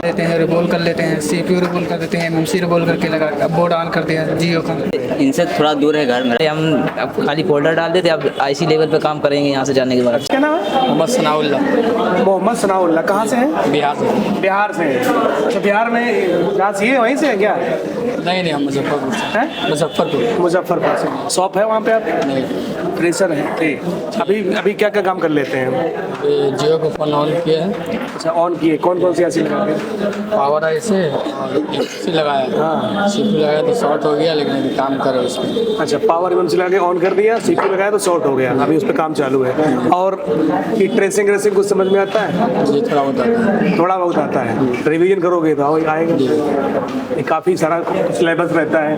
देते हैं, रिबोल कर लेते हैं, CPU रिबोल कर देते हैं, MMC रिबोल करके लगा बोर्ड ऑन कर दिया जियो का। इनसे थोड़ा दूर है घर मेरा। हम अब खाली फोल्डर डाल देते, अब IC लेवल पे काम करेंगे यहाँ से जाने के बाद। क्या नाम है? मोहम्मद सनाउल्लाह। मोहम्मद सनाउल्लाह। कहाँ से हैं? बिहार से। बिहार से हैं। अच्छा, बिहार में जहाँ से ये वहीं से है क्या? नहीं हम मुजफ्फरपुर से हैं? मुजफ्फरपुर। मुजफ्फरपुर से। शॉप है वहाँ पे आप? नहीं, फ्रेशर हैं। ठीक। अभी क्या क्या काम कर लेते हैं? ये जियो को फोन ऑन किया है, अच्छा, ऑन किए। कौन कौन सी ऐसी लगा के? पावर आई से और एमसी लगाया। हाँ। CPU लगाया तो शॉर्ट हो गया, लेकिन अभी काम करे उसमें। अच्छा, पावर MMC लगा के ऑन कर दिया, CPU लगाया तो शॉर्ट हो गया, अभी उस पर काम चालू है। और ये ट्रेसिंग रेसिंग कुछ समझ में आता है? जी थोड़ा बहुत आता है। थोड़ा बहुत आता है। रिवीजन करोगे तो आएगा। ये काफ़ी सारा सिलेबस रहता है,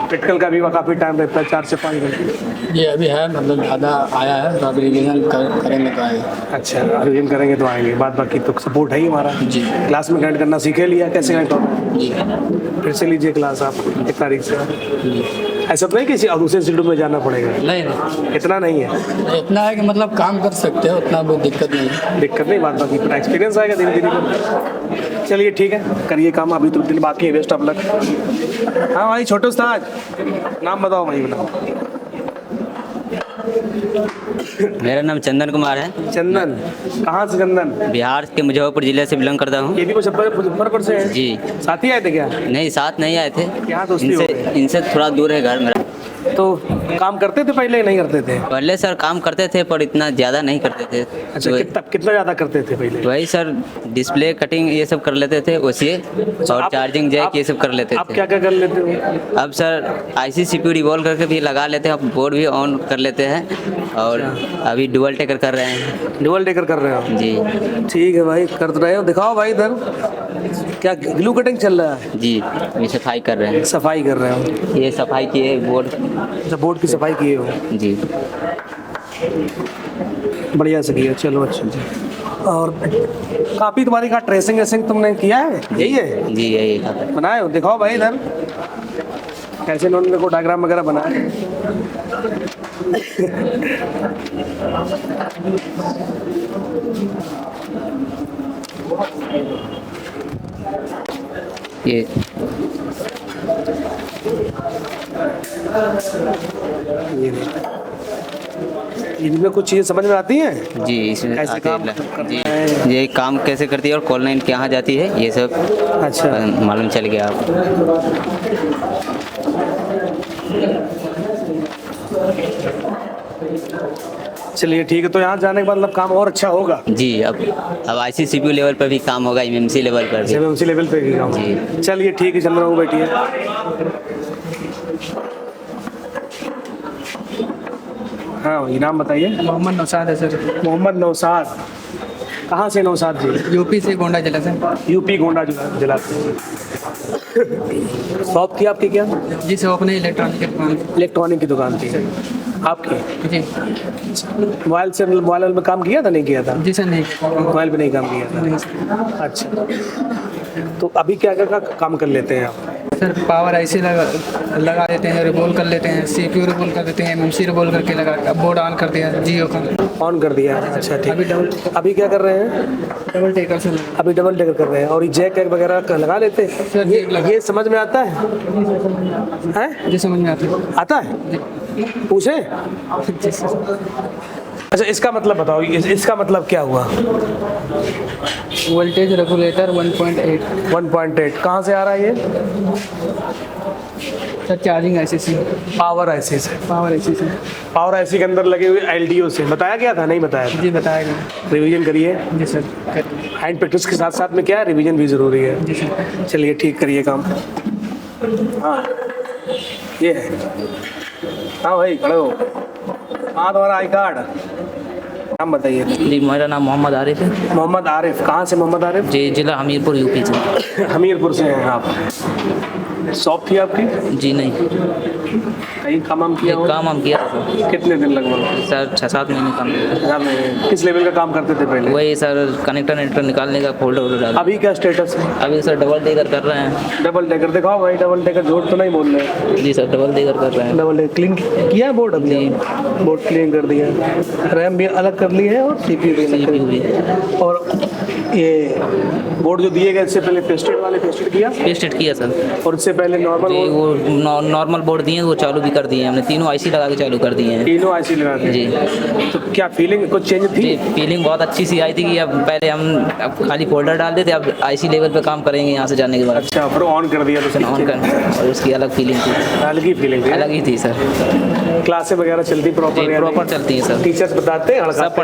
प्रैक्टिकल का भी काफ़ी टाइम रहता है, 4 से 5 घंटे। ये अभी है, मतलब ज़्यादा आया है तो अभी रिविजन करेंगे तो आएगा। अच्छा, रिवीजन करेंगे तो आएंगे। बाद बाकी तो सपोर्ट है ही हमारा। जी। क्लास में गाइड करना सीखे लिया, कैसे गाइड करो? जी फिर से लीजिए क्लास आप 1 तारीख से। ऐसा तो नहीं किसी और दूसरे इंस्टीट्यूट में जाना पड़ेगा? नहीं, इतना नहीं है। इतना है कि मतलब काम कर सकते हो, उतना बहुत दिक्कत नहीं है। दिक्कत नहीं, बाद बाकी पूरा एक्सपीरियंस आएगा धीरे धीरे। चलिए ठीक है, करिए काम, अभी तो दिन बाकी है। Best of luck. हाँ भाई, छोटे उस्ताद नाम बताओ भाई, बताओ। मेरा नाम चंदन कुमार है। चंदन। कहाँ से चंदन? बिहार के मुजफ्फरपुर जिले से बिलोंग करता हूँ। ये भी मुजफ्फरपुर से है? जी। साथ ही आए थे क्या? नहीं, साथ नहीं आए थे। यहाँ दोस्ती हो गई। इनसे थोड़ा दूर है घर मेरा। तो काम करते थे पहले, नहीं करते थे? पहले सर काम करते थे पर इतना ज़्यादा नहीं करते थे। अच्छा, कितना ज़्यादा करते थे पहले? वही सर, डिस्प्ले कटिंग ये सब कर लेते थे उसी, और चार्जिंग जैक ये सब कर लेते आप थे। क्या क्या कर लेते हो? अब सर IC CPU रिवॉल्व करके भी लगा लेते हैं, अब बोर्ड भी ऑन कर लेते हैं, और अभी डुअल टेकर कर रहे हैं। डुअल टेकर कर रहे हो? जी। ठीक है भाई, कर तो रहे हो। दिखाओ भाई इधर, क्या ग्लू कटिंग चल रहा है? जी, ये सफाई कर रहे हैं। सफाई कर रहे हो? ये सफाई किए बोर्ड। अच्छा, बोर्ड की सफाई किए हो? जी। बढ़िया से किया, चलो अच्छा जी। और काफ़ी तुम्हारी का ट्रेसिंग वेसिंग तुमने किया है? यही है? जी यही था। बनाए हो? दिखाओ भाई इधर, कैसे इन्होंने को डायग्राम वगैरह बनाए। ये इनमें कुछ चीज़ें समझ में आती हैं? जी, इसमें कैसे आते काम हैं। करना जी, है? ये काम कैसे करती है और कॉल लाइन कहाँ जाती है, ये सब अच्छा, मालूम चल गया आप। चलिए ठीक है। तो यहाँ जाने के बाद मतलब काम और अच्छा होगा? जी, अब IC CPU लेवल पर भी काम होगा, MMC लेवल पर भी। MMC लेवल पे भी काम जी। होगा। चलिए ठीक है, चल रहा हूँ, बैठिए। हाँ, ये नाम बताइए। मोहम्मद नौशाद है सर। मोहम्मद नौशाद। कहाँ से नौशाद जी? UP से, गोंडा जिला से। UP गोंडा जिला से। शॉप थी आपकी क्या? जी, शॉप नहीं, इलेक्ट्रॉनिक की दुकान। इलेक्ट्रॉनिक की दुकान थी आपकी? जी। मोबाइल में काम किया था, नहीं किया था? जी सर, नहीं। मोबाइल पे नहीं काम किया नहीं था। अच्छा, तो अभी क्या क्या काम कर लेते हैं आप? सर, पावर IC लगा देते हैं, रिबोल कर लेते हैं, CPU रिबोल कर देते हैं, MMC रिबोल करके लगा बोर्ड ऑन कर दिया जियो का। ऑन कर दिया? अच्छा ठीक। अभी क्या कर रहे हैं? डबल टेकर से। अभी डबल टेकर कर रहे हैं। और ये जैक वगैरह लगा लेते हैं? सर, ये समझ में आता है? हैं? जी, समझ में आता है। आता है? पूछे? जी सर। अच्छा, इसका मतलब बताओ, इसका मतलब क्या हुआ? Voltage regulator 1.8। 1.8 कहाँ से आ रहा है ये? सर, चार्जिंग IC से। पावर IC से। पावर IC से। पावर IC के अंदर लगे हुए LDO से। बताया गया था, नहीं बताया था? जी, बताया गया। रिवीजन करिए। जी सर। हैंड प्रैक्टिस के साथ साथ में क्या है, रिवीजन भी ज़रूरी है। जी सर। चलिए ठीक, करिए काम। हाँ, ये है। हाँ भाई, खड़े हो। हाँ, तुम्हारा आई कार्ड, नाम बताइए। जी, मेरा नाम मोहम्मद आरिफ है। मोहम्मद आरिफ। कहाँ से मोहम्मद आरिफ? जी, जिला हमीरपुर UP से। हमीरपुर से हैं आप। शॉप थी आपकी? जी नहीं। कहीं काम किया हो? काम हम किया था सर। कितने दिन लगभग? सर 6-7 महीने काम किया था। किस लेवल का काम करते थे पहले? वही सर कनेक्टर नेक्टर निकालने का, फोल्डर वोल्डर डाल। अभी क्या स्टेटस है? अभी सर डबल डेकर कर रहे हैं। डबल डेकर दिखाओ भाई, डबल डेकर झूठ तो नहीं बोल रहे? जी सर डबल डेकर कर रहे हैं। डबल डेकर क्लीन किया बोर्ड? अभी बोर्ड क्लीन कर दिया, रैम भी अलग कर ली है और सीपीयू भी अलग कर CPU भी दी। और ये बोर्ड जो दिए गए इससे पहले पेस्टेड वाले पेस्टेड किया पेस्टेड किया सर। और इससे पहले नॉर्मल जी वो नॉर्मल बोर्ड दिए वो चालू भी कर दिए हमने, तीनों आईसी लगा के चालू कर दिए हैं। तीनों आईसी लगा के? जी। तो क्या फीलिंग कुछ चेंज थी? जी फीलिंग बहुत अच्छी सी आई थी कि अब पहले हम अब खाली फोल्डर डाल देते, अब आईसी लेवल पे काम करेंगे यहाँ से जाने के बाद। अच्छा, फिर ऑन कर दिया तो ऑन कर, और उसकी अलग फीलिंग थी। अलग ही फीलिंग थी? अलग ही थी सर। क्लासें वगैरह चलती प्रॉपर? प्रॉपर चलती है सर। टीचर्स बताते हैं? सब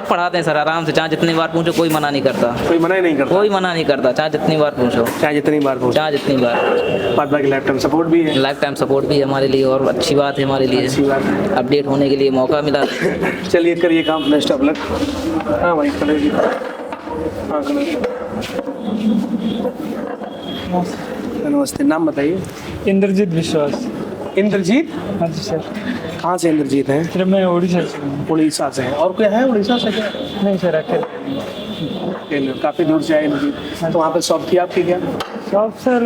पढ़ाते हैं सर आराम से, चाहे जितनी बार पूछो कोई मना नहीं करता। कोई मना ही नहीं करता? कोई मना नहीं करता, चाहे जितनी बार पूछो। चाहे जितनी बार पूछो? चाहे जितनी बार। बाद बाकी लाइफ टाइम सपोर्ट भी है? लाइफ टाइम सपोर्ट भी है हमारे लिए, और अच्छी बात है हमारे लिए। अच्छी बात है। अपडेट होने के लिए मौका मिला। चलिए करिए काम, बेस्ट ऑफ लक। हाँ भाई खड़े जी। हाँ खड़े। नमस्ते, नाम बताइए। इंद्रजीत विश्वास। इंद्रजीत? हाँ जी सर। कहाँ से इंद्रजीत हैं? सर मैं उड़ीसा से हूँ। उड़ीसा से हैं। और कोई है उड़ीसा से क्या? नहीं सर अकेले। काफ़ी दूर से आए इंद्रजीत। तो वहाँ पे शॉप थी आपकी क्या? शॉप सर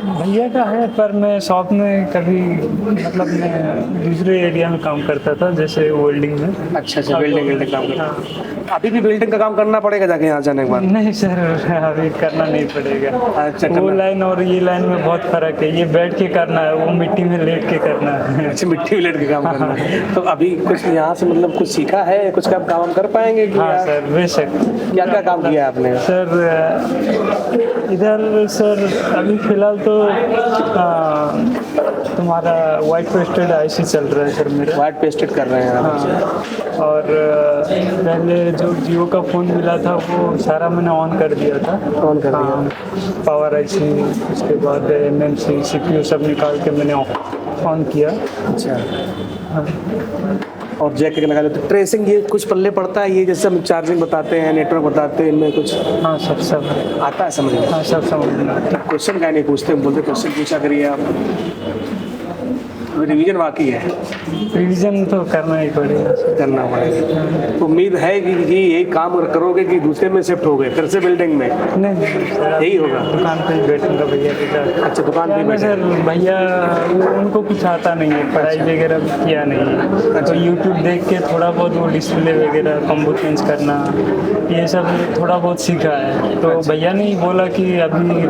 भैया का है, पर मैं शॉप में कभी मतलब मैं दूसरे एरिया में काम करता था, जैसे वेल्डिंग में। अच्छा, बिल्डिंग काम करता। हाँ। अभी भी बिल्डिंग का काम करना पड़ेगा जाके यहाँ जाने के बाद? नहीं सर अभी करना नहीं पड़ेगा। अच्छा, वो लाइन और ये लाइन में बहुत फर्क है, ये बैठ के करना है, वो मिट्टी में लेट के करना है। अच्छा, मिट्टी में लेट के काम करना है। तो अभी कुछ यहाँ से मतलब कुछ सीखा है, कुछ काम कर पाएंगे कि? हाँ सर बेशक। क्या क्या काम किया आपने? सर इधर सर अभी फिलहाल तो तुम्हारा वाइट पेस्टेड आईसी चल रहा है सर मेरा। वाइट पेस्टेड कर रहे हैं आप? हाँ। और पहले जो जियो का फ़ोन मिला था वो सारा मैंने ऑन कर दिया था। ऑन कर दिया? पावर आईसी, उसके बाद एमएमसी सीपीयू सब निकाल के मैंने ऑन किया। अच्छा। और जैक लगा लेते? ट्रेसिंग ये कुछ पल्ले पड़ता है, ये जैसे हम चार्जिंग बताते हैं, नेटवर्क बताते हैं, इनमें कुछ? हाँ सब आता है समझ में? हाँ सब समझ में आता है। क्वेश्चन क्या नहीं पूछते, बोलते क्वेश्चन पूछा करिए आप। रिवीजन बाकी है? रिवीजन तो करना ही पड़ेगा। करना पड़ेगा। उम्मीद है कि यही काम करोगे कि दूसरे में शिफ्ट हो गए फिर से बिल्डिंग में? नहीं सर यही होगा? दुकान पे ही बैठूंगा भैया के साथ। अच्छा, दुकान पे बैठे? सर भैया उनको कुछ आता नहीं है, पढ़ाई वगैरह भी किया नहीं है। तो यूट्यूब देख के थोड़ा बहुत वो डिस्प्ले वगैरह कॉम्बो चेंज करना ये सब थोड़ा बहुत सीखा है। तो भैया ने ही बोला कि अभी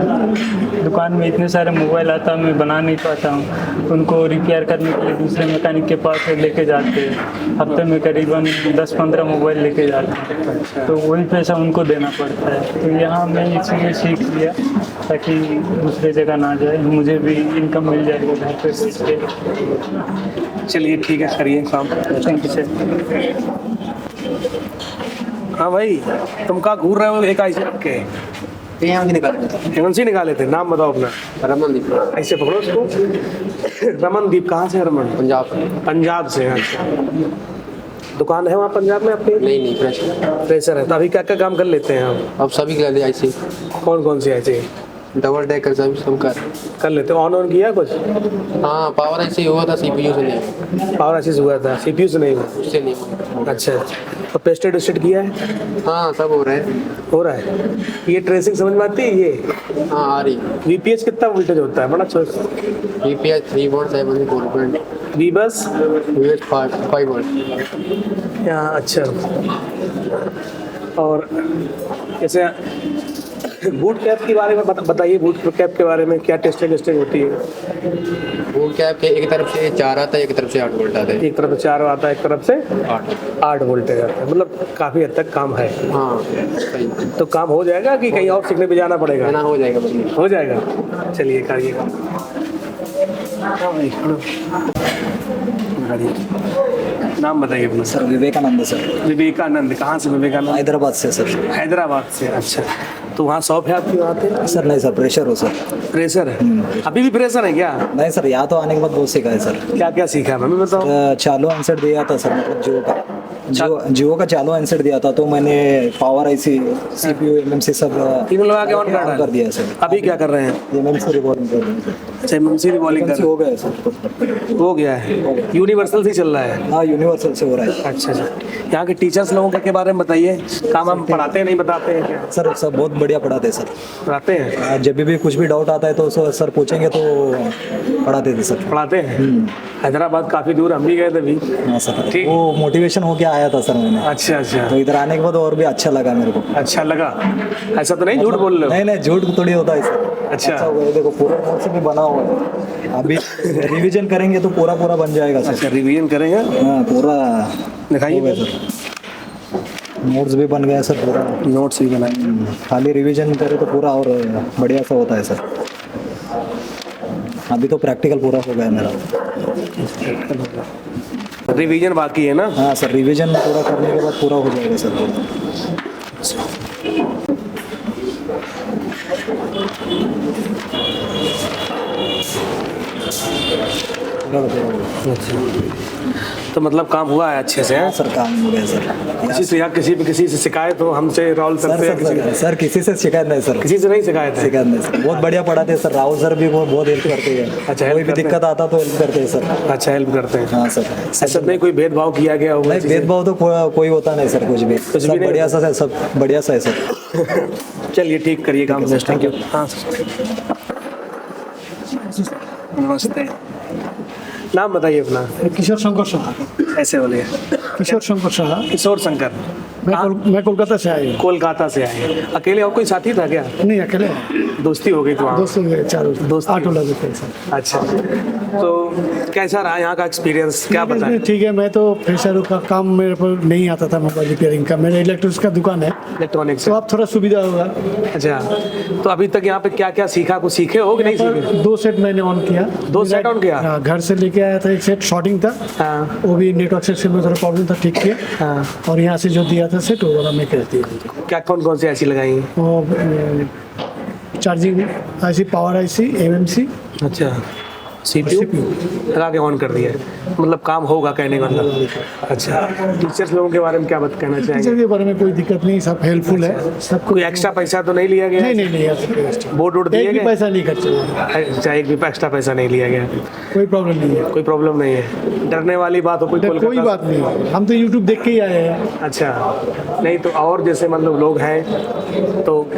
दुकान में इतने सारे मोबाइल आता मैं बना नहीं पाता हूँ, उनको रिपेयर करने के लिए दूसरे मैकेनिक के पास लेके जाते हैं। हफ्ते में करीबन 10-15 मोबाइल लेके जाते हैं, तो वही पैसा उनको देना पड़ता है। तो यहाँ मैं इसीलिए सीख लिया ताकि दूसरे जगह ना जाए, मुझे भी इनकम मिल जाएगा घर पे बैठ के। चलिए ठीक है, करिए काम। Thank you sir. हाँ भाई, तुम कहाँ घूर रहे हो एक आईसी के? एमएनसी निकाले थे? नाम बताओ अपना। रमनदीप। ऐसे पकड़ो उसको। रमनदीप। कहाँ से रमन? पंजाब। पंजाब से? अच्छा। दुकान है वहाँ पंजाब में आपकी? नहीं फ्रेशर। फ्रेशर है। तो अभी क्या क्या काम कर लेते हैं आप? अब सभी के लिए आईसी। कौन कौन सी आईसी? डबल डेकर सभी सब कर लेते हो? ऑन किया कुछ? हाँ पावर आईसी हुआ था, सीपीयू से नहीं। पावर आईसी हुआ था, सीपीयू से नहीं हुआ? उससे नहीं हुआ। अच्छा। तो पेस्टेड वेस्टेड किया है? हाँ सब हो रहा है। हो रहा है। ये ट्रेसिंग समझ में आती है? ये हाँ आ रही। वीपीएच कितना वोल्टेज होता है? बड़ा छोटा। VPH 3.7 4. वी बस? VH 5 volt. यहाँ। अच्छा। और जैसे बूट कैप के बारे में बताइए। बूट कैप के बारे में क्या टेस्टिंग होती है? वो क्या है कि एक तरफ से 4 आता है, एक तरफ से 8 वोल्ट आता है। एक तरफ से 4 आता है, एक तरफ से 8 वोल्टेज आता है। मतलब काफ़ी हद तक काम है। हाँ सही। तो काम हो जाएगा कि कहीं और सीखने भी जाना पड़ेगा? ना हो जाएगा बस। हो जाएगा। चलिए करिएगा। नाम बताइए अपना। Sir Vivekanand sir. विवेकानंद। कहाँ से विवेकानंद? हैदराबाद से सर। हैदराबाद से? अच्छा। तो वहाँ शॉप है आपकी? वहाँ पे? सर नहीं सर प्रेशर हो सर। प्रेशर है? अभी भी प्रेशर है क्या? नहीं सर यहाँ तो आने के बाद बहुत सीखा है सर। क्या क्या सीखा है हमें बताओ। चालू आंसर दिया था सर, मतलब जो का जियो का चालू हैंडसेट दिया था, तो मैंने पावर आईसी सीपीयू एमएमसी सब तीनों लगा के ऑन कर दिया सर। अभी क्या कर रहे हैं? एमएमसी रिकॉर्डिंग कर रहे हैं। अच्छा, एमएमसी रिवॉल्विंग कर हो गया सर, हो गया है, यूनिवर्सल से चल रहा है। हाँ यूनिवर्सल से हो रहा है। अच्छा अच्छा, यहाँ के टीचर्स लोगों के बारे में बताइए, काम हम पढ़ाते हैं नहीं बताते हैं क्या? सर सब बहुत बढ़िया पढ़ाते हैं सर। पढ़ाते हैं, जब भी कुछ भी डाउट आता है तो सर पूछेंगे तो पढ़ाते थे सर। पढ़ाते हैं। हैदराबाद काफ़ी दूर हम भी गए थे अभी। हाँ सर, ठीक। वो मोटिवेशन होके आया था सर मैंने। अच्छा अच्छा, तो इधर आने के बाद और भी अच्छा लगा मेरे को। अच्छा लगा, ऐसा तो नहीं झूठ बोल रहे हो? नहीं नहीं, झूठ थोड़ी होता है सर। अच्छा हुआ है, देखो पूरा नोट से भी बना हुआ है। अभी रिवीजन करेंगे तो पूरा पूरा बन जाएगा सर। अच्छा, रिवीजन करेंगे, हाँ पूरा दिखाइए हो गया सर। नोट्स भी बन गया सर पूरा। नोट्स भी बनाए, खाली रिवीजन करे तो पूरा और बढ़िया सा होता है सर। अभी तो प्रैक्टिकल पूरा हो गया मेरा। रिवीजन बाकी है ना? हाँ सर, रिवीजन पूरा करने के बाद पूरा हो जाएगा सर पूरा। तो मतलब काम हुआ है अच्छे से? हाँ सर, काम हो गया सर। किसी से या किसी से शिकायत हो हमसे रोल करते हैं? सर किसी से शिकायत नहीं सर। किसी से नहीं शिकायत है? शिकायत नहीं सर, बहुत बढ़िया पढ़ाते हैं सर। राहुल सर भी वो बहुत हेल्प करते हैं। अच्छा, कोई भी दिक्कत आता तो हेल्प करते हैं सर। अच्छा, हेल्प करते हैं। हाँ सर, ऐसा नहीं कोई भेदभाव किया गया होगा? नहीं भेदभाव तो कोई होता नहीं सर, कुछ भी सब नहीं बढ़िया सा है, सब बढ़िया सा है सर। चलिए ठीक करिए काम। Thank you. हाँ नमस्ते, नाम बताइए अपना। किशोर शंकर शाह। ऐसे बोलिए। किशोर शंकर शाह। किशोर शंकर। मैं कोलकाता से आया हूँ। कोलकाता से आए अकेले? और कोई साथी था क्या? नहीं, अकेले। दोस्ती हो गई तो वहाँ? दोस्त चारों दोस्त ऑटो लगे थे सर। अच्छा, तो कैसा रहा यहाँ का एक्सपीरियंस, क्या बताएं? ठीक है, मैं तो फ्रेशर का काम मेरे पर नहीं आता था, मोबाइल रिपेयरिंग का। मेरा इलेक्ट्रॉनिक्स का दुकान है, इलेक्ट्रॉनिक्स। तो आप थोड़ा सुविधा होगा। अच्छा, तो अभी तक यहाँ पे क्या क्या सीखा, कुछ सीखे हो कि नहीं सीखे? 2 सेट मैंने ऑन किया। 2 सेट ऑन किया? हाँ, घर से लेके आया था, एक सेट शॉर्टिंग था। हाँ। वो भी नेटवर्क सेक्शन में थोड़ा प्रॉब्लम था, ठीक किया। हाँ। और यहाँ से जो दिया था सेट, वो वाला मैं कर दिया। क्या कौन कौन सी ऐसी लगाई? वो charging IC, power IC, MMC. अच्छा, सीपीयू लगा के ऑन कर दिया है, मतलब काम होगा कहने का मतलब। अच्छा, टीचर्स लोगों के बारे में क्या बात कहना टीचर चाहेंगे? के बारे में कोई दिक्कत नहीं, सब हेल्पफुल है सबको। कोई एक्स्ट्रा पैसा तो नहीं लिया गया? नहीं, बोर्ड वोर्ड दिए एक भी गए? पैसा नहीं खर्चा, अच्छा, एक भी एक्स्ट्रा पैसा नहीं लिया गया? कोई प्रॉब्लम नहीं है। कोई प्रॉब्लम नहीं है, डरने वाली बात हो? कोई बात नहीं है, हम तो यूट्यूब देख के ही आए हैं। अच्छा, नहीं तो और जैसे मतलब लोग हैं तो?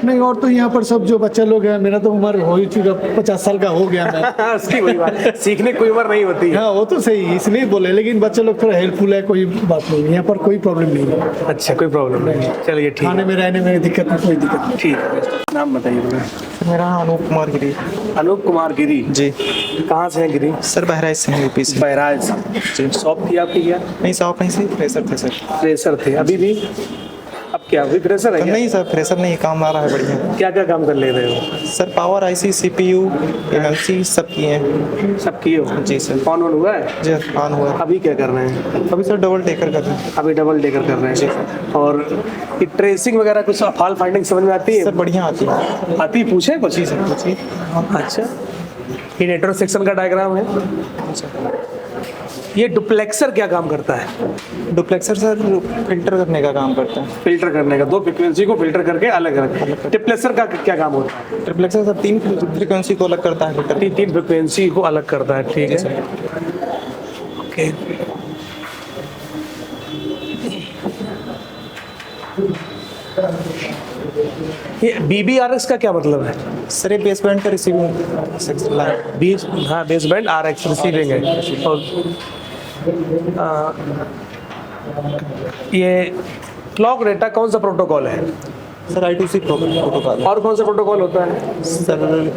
नहीं, और तो यहाँ पर सब जो बच्चे लोग हैं, मेरा तो उम्र हो ही चुका, 50 साल का हो गया मैं। उसकी कोई बात, सीखने की कोई उम्र नहीं होती। हाँ, वो तो सही, इसलिए बोले, लेकिन बच्चे लोग थोड़ा हेल्पफुल है, कोई बात नहीं, यहाँ पर कोई प्रॉब्लम नहीं है। अच्छा, कोई प्रॉब्लम नहीं, चलिए ठीक खाने है। में रहने में दिक्कत नहीं, कोई दिक्कत नहीं। ठीक है, नाम बताइए अपना। मेरा अनूप कुमार गिरी। अनूप कुमार गिरी जी। कहाँ से हैं गिरी? सर बहराइच से हैं, यूपी से। बहराइच से। शॉप थी आपकी क्या? नहीं, शॉप नहीं, से फ्रेशर थे सर। फ्रेशर थे, अभी भी? अब क्या अभी फ्रेशर है क्या? नहीं सर, फ्रेशर नहीं, काम आ रहा है बढ़िया। क्या क्या काम कर ले रहे हो? Sir power IC, CPU, MMC सब किए हैं। सब किए हो? जी सर। ऑन हुआ है? जी ऑन हुआ है। अभी क्या कर रहे हैं? अभी सर डबल टेकर कर रहे हैं। अभी डबल डेकर कर रहे हैं। और ये ट्रेसिंग वगैरह कुछ फॉल्ट फाइंडिंग समझ में आती है? सर बढ़िया आती है। आती पूछे कुछ? जी सर, पूछिए। अच्छा, ये नेटवर्क सेक्शन का डायग्राम है। ये डुप्लेक्सर क्या काम करता है? डुप्लेक्सर सर फिल्टर करने का काम करता है। फिल्टर करने का, 2 फ्रिक्वेंसी को फिल्टर करके अलग अलग। डिप्लेक्सर का क्या काम होता है? ट्रिप्लेक्सर सर 3 फ्रिक्वेंसी को अलग करता है फिल्टर। 3 फ्रिक्वेंसी को अलग करता है, ठीक है। ओके, ये BBRX का क्या मतलब है? सर ये बेस बैंड का रिसीविंग सेक्शन लाइन। हाँ, बेस बैंड RX रिसीविंग है। और ये क्लॉक डेटा कौन सा प्रोटोकॉल है? Sir I2C protocol. और कौन सा प्रोटोकॉल होता है? सर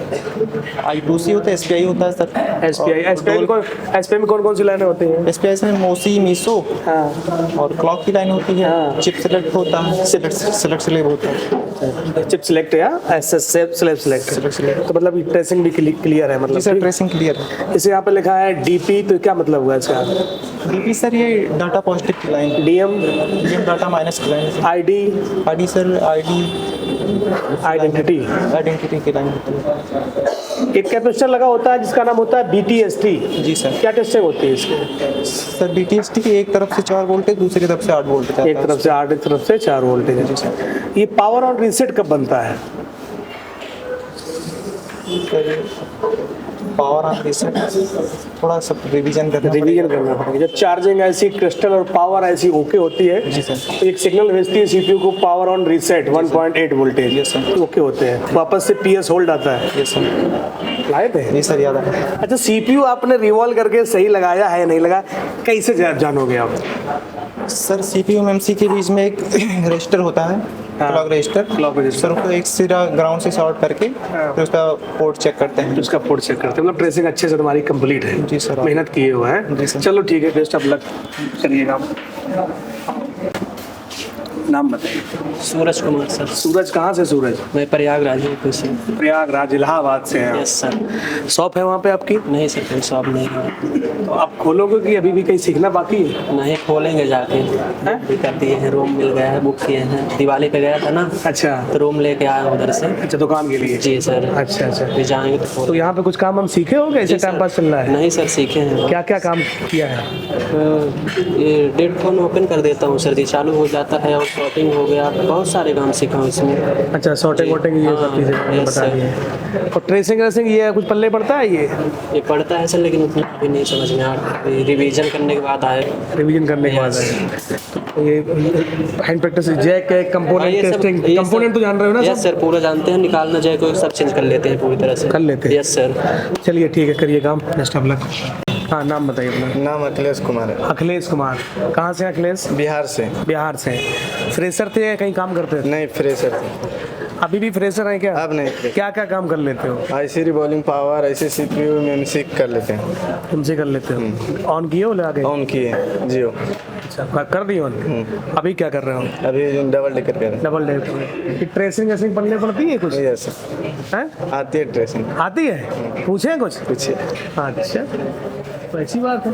I2C होता है, SPI होता है सर। SPI में कौन कौन सी लाइनें होती हैं? SPI से मोसी, मीसो हाँ। और क्लॉक की लाइन होती है। हाँ। चिप सेलेक्ट होता है, सेलेक्ट स्लेव होता है। चिप सिलेक्ट या स्लेव सिलेक्ट। तो मतलब ट्रेसिंग भी क्लियर है मतलब? जी सर, ट्रेसिंग क्लियर है। इसे यहाँ पे लिखा है DP, तो क्या मतलब हुआ इसका? DP सर ये डाटा पॉजिटिव की लाइन। DM डाटा माइनस की line. ID sir ID identity की लाइन होती है। एक कैपेसिटर लगा होता है जिसका नाम होता है BTST। जी सर। क्या टेस्टिंग होती है इसकी? सर BTST की एक तरफ से 4 वोल्टेज, दूसरी तरफ से 8 वोल्टेज। एक तरफ से 8, एक तरफ से 4 वोल्टेज है। जी सर। ये पावर ऑन रीसेट कब बनता है? पावर ऑन रीसेट थोड़ा सा रिवीजन करना पड़ेगा। जब चार्जिंग ऐसी क्रिस्टल और पावर ऐसी ओके होती है जी सर। तो एक सिग्नल भेजती है सीपीयू को, power on reset 1.8 voltage. Yes sir. Okay होते हैं, वापस से PS होल्ड आता है। Yes sir. लाए थे? जी सर, याद है। अच्छा, सीपीयू आपने रिवॉल्व करके सही लगाया है नहीं लगा, कैसे जानोगे आप? सर CPU MMC के बीच में एक रजिस्टर होता है, क्लॉक रजिस्टर। सर उसको एक सिरा ग्राउंड से शॉर्ट करके फिर उसका पोर्ट चेक करते हैं। उसका पोर्ट चेक करते हैं, मतलब ट्रेसिंग अच्छे से तुम्हारी कंप्लीट है। जी सर। मेहनत किए हुए हैं। जी सर। चलो ठीक है, बेस्ट ऑफ लक, करिएगा। नाम बताइए। सूरज कुमार सर। सूरज कहाँ से? सूरज मैं प्रयागराज हूँ से। प्रयागराज इलाहाबाद से हैं? Yes sir. शॉप है वहाँ पे आपकी? नहीं सर, कोई शॉप नहीं है। तो आप खोलोगे कि अभी भी कहीं सीखना बाकी है? नहीं, खोलेंगे जाके। भी कर दिए हैं, रूम मिल गया है, बुक किए हैं। दिवाली पे गया था ना। अच्छा। तो रूम लेके आया उधर से। अच्छा, दुकान के लिए? जी सर। अच्छा अच्छा। भी जाएंगे तो यहाँ पे कुछ काम हम सीखे हो गए? ऐसे टाइम पास चल रहा है? नहीं सर, सीखे हैं। क्या क्या काम किया है? ये डेट फोन ओपन कर देता हूँ सर जी, चालू हो जाता है। और शॉपिंग हो गया, बहुत सारे काम सीखा हूँ इसमें। अच्छा, शॉर्टिंग वोटिंग ये सब चीज़ें मैंने बता दी है। और ट्रेसिंग रेसिंग ये कुछ पल्ले पड़ता है? ये पड़ता है सर, लेकिन उतना अभी नहीं समझ में आ रहा। रिवीजन करने के बाद आए। रिवीजन करने के बाद आए। तो ये हैंड प्रैक्टिस, जैक के कंपोनेंट टेस्टिंग, कंपोनेंट तो जान रहे हो ना? यस सर, पूरा जानते हैं। निकालना जैक को सब चेंज कर लेते हैं पूरी तरह से। कर लेते हैं? Yes sir. चलिए ठीक है, करिए काम, बेस्ट ऑफ लक। हाँ, नाम बताइए अपना। नाम अखिलेश कुमार है। अखिलेश कुमार। कहाँ से अखिलेश? बिहार से। बिहार से। फ्रेशर थे या कहीं काम करते थे? नहीं, फ्रेशर थे। अभी भी फ्रेशर हैं क्या? अब नहीं। क्या क्या काम कर लेते हो? IC रिवॉल्विंग पावर, ऐसे CPU MMC कर लेते हैं। तुमसे कर लेते हो? ऑन किए हो लगा? ऑन किए जियो। अच्छा, कर दी ऑन? अभी क्या कर रहे हो? अभी डबल डेकर कर रहे हैं। Double day. ट्रेसिंग वेसिंग पढ़ने पड़ती है कुछ? यस हैं? आती है ट्रेसिंग। आती है? पूछे कुछ? पूछिए। अच्छा, तो ऐसी बात है।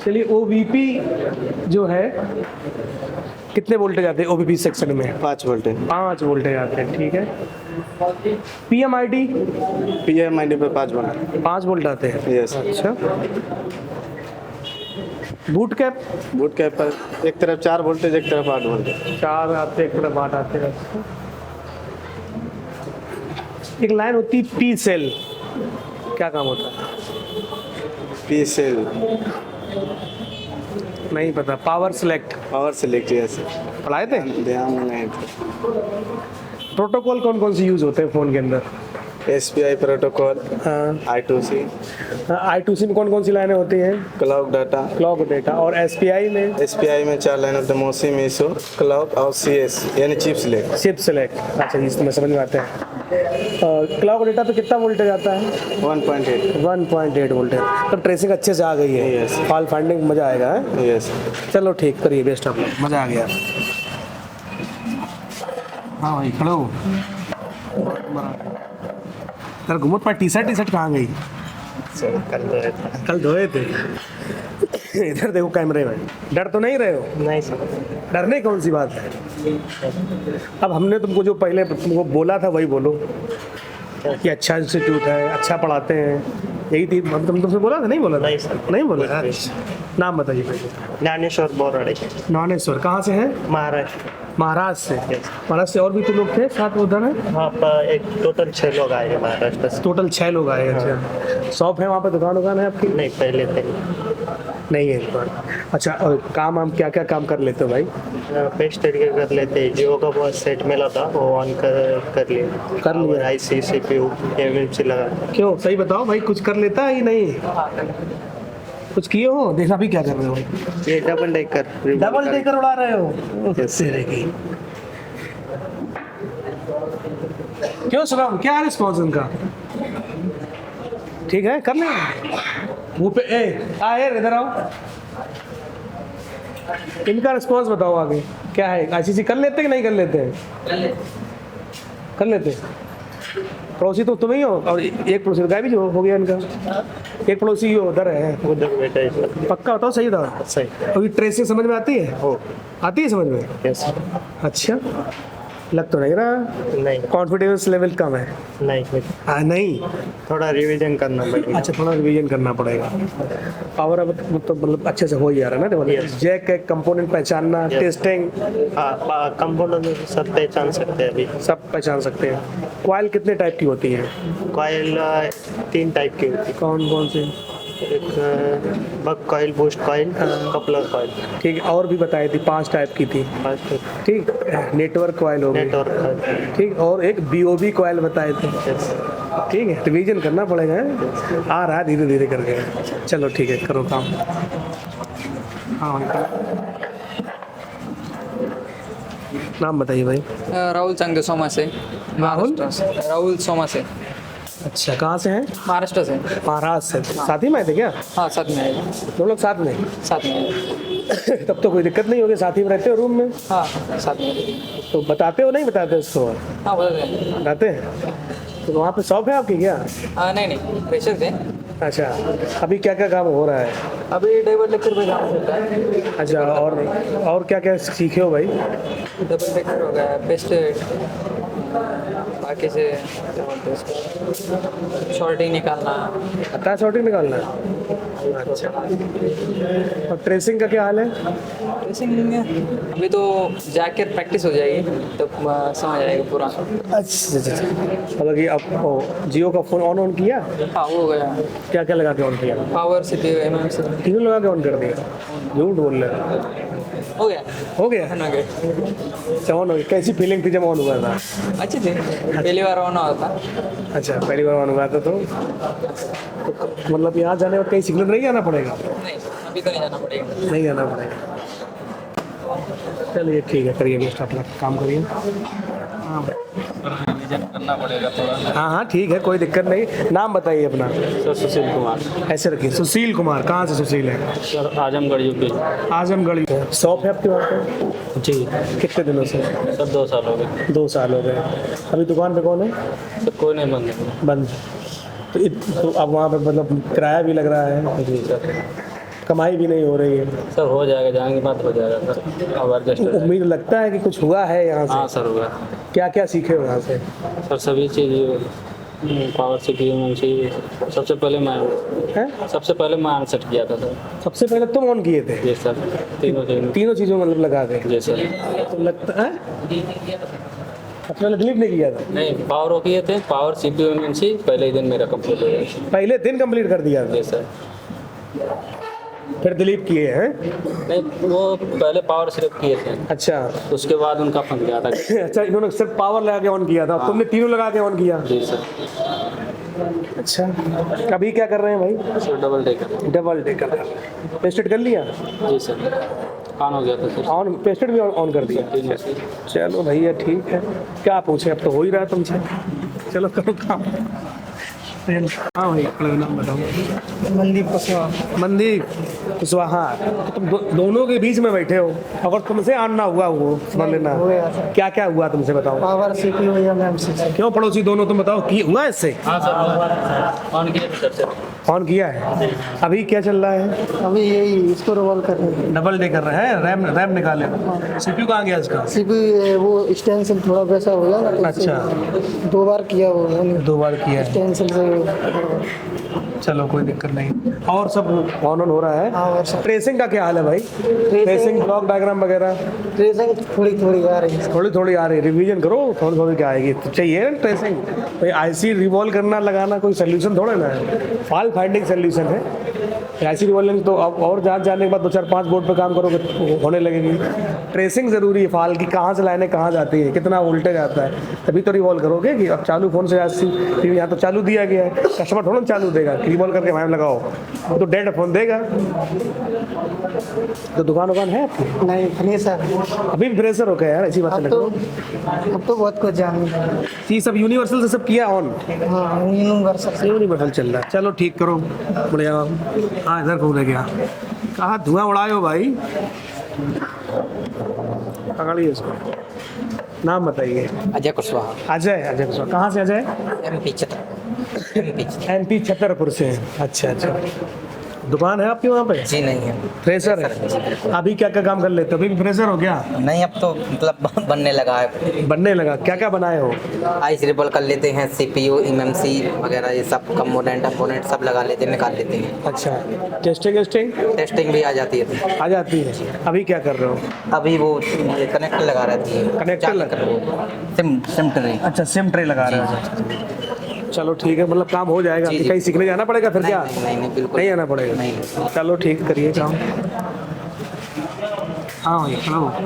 चलिए, OVP जो है कितने वोल्टेज आते हैं OVP सेक्शन में? 5 वोल्टेज। 5 वोल्टेज आते हैं, ठीक है। PMID पे 5 वोल्ट। 5 वोल्ट आते हैं? यस। अच्छा। Boot cap? बूट कैप पर एक तरफ 4 वोल्टेज, एक तरफ 8 वोल्टेज। 4 आते, एक तरफ 8 आते हैं। एक लाइन होती है P सेल, क्या काम होता है? P सेल नहीं पता। Power select? Power select. Yes. पढ़ाए थे? ध्यान नहीं था। प्रोटोकॉल कौन कौन से यूज होते हैं फ़ोन के अंदर? SPI protocol, I2C। I2C में कौन कौन सी लाइनें होती हैं? Clock data. Clock data. और SPI में? SPI में 4 लाइन होते हैं, मोसी, मीसो, क्लॉक और CS यानी चिप सिलेक्ट। Chip select. अच्छा, इसमें समझ में आता है। क्लॉक डेटा पे कितना वोल्टेज आता है? 1.8 वोल्टेज। तो ट्रेसिंग अच्छे से आ गई है। यस। फॉल्ट फाइंडिंग मजा आएगा है? यस। चलो ठीक, करिए, बेस्ट ऑफ लक, मजा आ गया। हाँ भाई, खड़े हो। तेरा घुमत पर टी शर्ट कहाँ गई? कल धोए थे। इधर देखो कैमरे में। डर तो नहीं रहे हो? नहीं सर। डरने कौन सी बात है? अब हमने तुमको जो पहले तुमको बोला था वही बोलो कि अच्छा इंस्टीट्यूट है, अच्छा पढ़ाते हैं, यही थी। हम तुमसे बोला था? नहीं बोला था? नहीं सर। नहीं बोला। नाम बताइए पहले। ज्ञानेश्वर बोराड़े। ज्ञानेश्वर कहाँ से हैं? महाराष्ट्र। महाराष्ट्र से? महाराष्ट्र से और भी तो लोग थे साथ उधर है? वहाँ पर एक टोटल 6 लोग आए हैं महाराष्ट्र से। टोटल 6 लोग आए हैं। अच्छा, शॉप है वहाँ पे? दुकान है आपकी? नहीं, पहले थे। नहीं है दुकान। अच्छा, और काम हम क्या क्या काम कर लेते हो भाई? पेस्ट तरीके कर लेते हैं। जियो का बहुत सेट मिला था, वो ऑन कर लिया। IC CPU MMC लगा। क्यों, सही बताओ भाई, कुछ कर लेता है ही नहीं? कुछ किए हो? देखा भी क्या कर रहे हो? ये डबल डेकर उड़ा रहे हो? क्यों सुनाओ, क्या है रिस्पॉन्स इनका? ठीक है, कर ले मुँह पे। इधर आओ। इनका रिस्पॉन्स बताओ आगे क्या है? ICC कर लेते कि नहीं कर लेते? कर लेते। पड़ोसी तो तुम ही हो, और एक पड़ोसी गाय भी हो गया इनका। एक पड़ोसी उधर है, उधर बेटा है। पक्का बताओ, सही था? सही। अभी ट्रेसिंग समझ में आती है? आती है समझ में? यस। अच्छा, लग तो नहीं रहा, नहीं कॉन्फिडेंस लेवल कम है। नहीं नहीं, थोड़ा रिवीजन करना पड़ेगा। अच्छा थोड़ा रिवीजन करना पड़ेगा। पावर अब मतलब अच्छे से हो ही जा रहा है ना, मतलब जैक का कंपोनेंट पहचानना, टेस्टिंग कंपोनेंट सब पहचान सकते हैं अभी। सब पहचान सकते हैं। कॉइल कितने टाइप की होती है? कॉइल 3 टाइप की होती कौन कौन से? है, एक buck coil, boost coil, coupler coil. ठीक है, और भी बताई थी 5 टाइप की थी। ठीक, नेटवर्क कॉइल हो गई। नेटवर्क ठीक, और एक बीओबी कॉइल बताए थे। ठीक है, रिवीजन करना पड़ेगा, आ रहा है धीरे धीरे करके। चलो ठीक है, करो काम। हाँ नाम बताइए भाई। राहुल चांगे सोमा से, महाराष्ट्र से। राहुल सोमा से, अच्छा, कहाँ से हैं? महाराष्ट्र से। महाराष्ट्र से। साथ ही में आए थे क्या? हाँ साथ में आएगा, दो लोग साथ में? साथ में आएगा। तब तो कोई दिक्कत नहीं होगी, साथ ही में रहते हो रूम में? हाँ साथ में। तो बताते हो नहीं बताते उसको? हाँ बता दें। बताते हैं। तो वहाँ पे शॉप है आपकी क्या? हाँ नहीं प्रेशर थे। अच्छा, अभी क्या क्या काम हो रहा है? अभी डबल डेकर पे काम होता है। अच्छा, और क्या क्या सीखे हो भाई? डबल डेकर हो गया, बेस्ट, बाकी से क्या बोलते हैं उसको, शॉर्टिंग निकालना। आता है शॉर्टिंग निकालना? अच्छा, और ट्रेसिंग का क्या हाल है? ट्रेसिंग अभी तो जाके प्रैक्टिस हो जाएगी तो समझ आएगा पूरा। अच्छा, मतलब कि अब जियो का फ़ोन ऑन किया? हाँ वो हो गया। क्या क्या लगा के ऑन किया? पावर CPU MMC तीनों लगा के ऑन कर दिया? झूठ बोल रहे हो। हो गया। हो गया? हो गया। अच्छा, ऑन हो गया। कैसी फीलिंग थी जब ऑन हुआ था? अच्छी थी, पहली बार ऑन हुआ था। अच्छा, पहली बार ऑन हुआ था तो मतलब यहाँ जाने और कहीं सिग्नल नहीं जाना पड़ेगा? नहीं अभी तो नहीं जाना पड़ेगा। नहीं जाना पड़ेगा। चलिए ठीक है, करिए बेस्ट, अपना काम करिए। करना पड़ेगा थोड़ा। हाँ हाँ ठीक है, कोई दिक्कत नहीं। नाम बताइए अपना। सर सुशील कुमार। ऐसे रखिए, सुशील कुमार। कहाँ से सुशील है? Sir Azamgarh UP. Azamgarh. Shop है आपके वहाँ पे? जी। कितने दिनों से? सर 2 साल हो गए। 2 साल हो गए। अभी दुकान पे कौन है? सर कोई नहीं बंद है। बंद। तो अब वहाँ पे मतलब किराया भी लग रहा है? जी सर। कमाई भी नहीं हो रही है? सर हो जाएगा, जाएंगे बात हो जाएगा सर। अब एडजस्ट हो जाएगा। उम्मीद लगता है कि कुछ हुआ है यहाँ हाँ से? सर हुआ। क्या क्या सीखे हो यहाँ से? सर सभी चीज़, पावर CPU MMC सबसे पहले मैं आनसेट किया था सर। सबसे पहले तुम ऑन किए थे? जी सर, तीनों चीज़ों मतलब लगा दे? जी सर। तो लगता है सबसे पहले डिलीट नहीं किया था? नहीं, पावर हो किए थे, पावर CPU MMC पहले ही दिन मेरा कंप्लीट हो गया। पहले दिन कंप्लीट कर दिया था? जी सर। फिर डिलीट किए हैं? नहीं, वो पहले पावर सिर्फ किए थे। अच्छा। उसके बाद उनका फंस गया था। अच्छा, इन्होंने सिर्फ पावर लगा के ऑन किया था, तुमने तीनों लगा के ऑन किया? जी सर। अच्छा, अभी क्या कर रहे हैं भाई? Sir double decker. Double decker pasted कर लिया? जी सर, ऑन हो गया था सर। ऑन पेस्टेड भी ऑन कर दिया? चलो भैया ठीक है, क्या पूछे, अब तो हो ही रहा है तुमसे। चलो करो काम। हाँ भाई, नाम बताओ। मनदीप कुशवाहा। मनदीप कुशवाहा। तो तुम दोनों के बीच में बैठे हो, अगर तुमसे ऑन ना हुआ वो समझ लेना। क्या क्या हुआ तुमसे बताओ? Power CPU MMC। क्यों पड़ोसी दोनों, तुम बताओ कि हुआ इससे? हाँ सर, ऑन किया था सर। ऑन किया है? अभी क्या चल रहा है? अभी यही इसको रिवॉल्व कर रहे हैं। डबल डे कर रहे हैं, रैम निकाले। CPU कहाँ गया इसका? CPU वो स्टेंसिल थोड़ा वैसा हो गया ना, तो अच्छा। 2 बार किया वो, 2 बार किया है? स्टेंसिल से। चलो कोई दिक्कत नहीं, और सब ऑन हो रहा है। हाँ, और सब। ट्रेसिंग का क्या हाल है भाई? ट्रेसिंग ब्लॉक डायग्राम वगैरह? ट्रेसिंग थोड़ी आ रही है। थोड़ी आ रही है, रिवीजन करो। थोड़ी क्या आएगी तो चाहिए ना ट्रेसिंग भाई। IC रिवॉल्व करना लगाना कोई सोल्यूशन थोड़ा ना है, फॉल्ट फाइंडिंग सोल्यूशन है। IC रिवॉल्विंग तो अब और जाने के बाद 2-4-5 बोर्ड पे काम करोगे तो होने लगेगी। ट्रेसिंग ज़रूरी है, फाल की कहाँ से लाइनें कहाँ जाती है, कितना वोल्टेज आता है, तभी तो रिवॉल्व करोगे। कि अब चालू फ़ोन से IC यहाँ तो चालू दिया गया है, कस्टमर थोड़ा चालू देगा रिवॉल्व करके वहाँ लगाओ, वो तो डेड फ़ोन देगा। तो दुकान है आपकी? नहीं, फ्रेशर। अभी भी फ्रेशर हो गया यार, ऐसी बात अब तो बहुत कुछ जान। ये सब यूनिवर्सल से सब किया ऑन? हाँ, यूनिवर्सल चल रहा है। चलो ठीक करो, बढ़िया। हाँ, इधर घूम रह गया, कहाँ धुआं उड़ाए हो भाई? पकड़िए इसको। नाम बताइए। अजय कुशवाहा। अजय कुशवाहा। कहाँ से अजय? MP छतरपुर। MP छतरपुर से। अच्छा। दुकान है आपके वहाँ पे? जी नहीं है। फ्रेशर है। अभी क्या क्या काम कर लेते हो? अभी भी फ्रेशर हो गया? नहीं, अब तो मतलब बनने लगा है। बनने लगा। क्या क्या बनाए हो? आईसी रिबॉल कर लेते हैं, CPU MMC वगैरह ये सब कंपोनेंट सब लगा लेते हैं, निकाल लेते हैं। अच्छा, टेस्टिंग टेस्टिंग भी आ जाती है। आ जाती है। अभी क्या कर रहे हो? अभी वो कनेक्टर लगा रहती है। कनेक्टर लगा? SIM tray. अच्छा, सिम ट्रे लगा रहे हो। चलो ठीक है, मतलब काम हो जाएगा। जी, जी। कहीं सीखने जाना पड़ेगा फिर? क्या नहीं, बिल्कुल नहीं आना पड़ेगा? नहीं। चलो ठीक, करिए काम। हाँ भाई, हाँ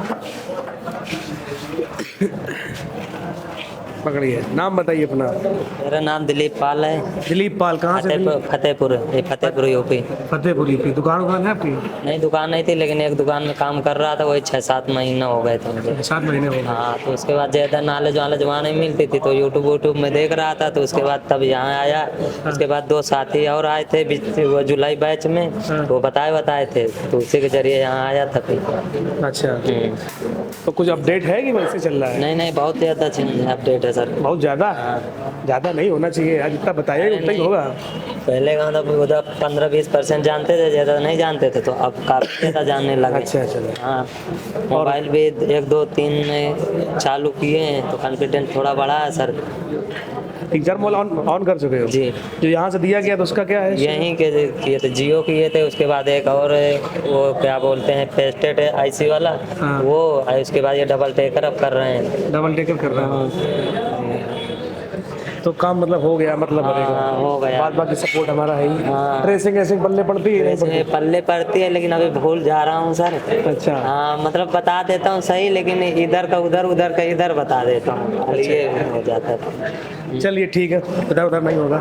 पकड़िए। नाम बताइए अपना। मेरा नाम दिलीप पाल है। दिलीप पाल। कहाँ से? फतेहपुर यूपी। फतेहपुर यूपी। दुकान है आपकी? नहीं, दुकान नहीं थी, लेकिन एक दुकान में काम कर रहा था, वही 6-7 महीना हो गए थे मुझे। 7 महीने हो गए। हाँ, तो उसके बाद ज़्यादा नॉलेज वहाँ नहीं मिलती थी, तो यूट्यूब में देख रहा था, तो उसके बाद तब यहाँ आया। उसके बाद 2 साथी और आए थे वो जुलाई बैच में, वो बताए थे, तो उसी के जरिए यहाँ आया था फिर। अच्छा, तो कुछ अपडेट है कि वैसे चल रहा है? नहीं, बहुत ज़्यादा अपडेट है सर। बहुत ज़्यादा? ज़्यादा नहीं होना चाहिए यार, जितना बताइए उतना ही होगा। पहले का मतलब उधर 15-20% जानते थे, ज़्यादा नहीं जानते थे, तो अब काफ़ी ज़्यादा जानने लगे। अच्छा। हाँ, मोबाइल भी 1, 2, 3 चालू किए हैं, तो कॉन्फिडेंस थोड़ा बढ़ा है सर। एग्जाम ऑन कर चुके हो? जी। जो यहाँ से दिया गया तो उसका क्या है? यहीं के किए थे, जियो किए थे। उसके बाद एक और वो क्या बोलते हैं, पेस्टेड IC वाला, हाँ। वो, और उसके बाद ये डबल टेकर अब कर रहे हैं। डबल टेकर कर रहे हैं। तो काम मतलब हो गया, मतलब हाँ, हो गया। बाद बाकी सपोर्ट हमारा है ही। हाँ। ट्रेसिंग ऐसे पल्ले पड़ती है? इसमें पल्ले पड़ती है, लेकिन अभी भूल जा रहा हूँ सर। अच्छा। हाँ, मतलब बता देता हूँ सही, लेकिन इधर का उधर बता देता हूँ, ये हो जाता है। चलिए ठीक है, उधर नहीं होगा।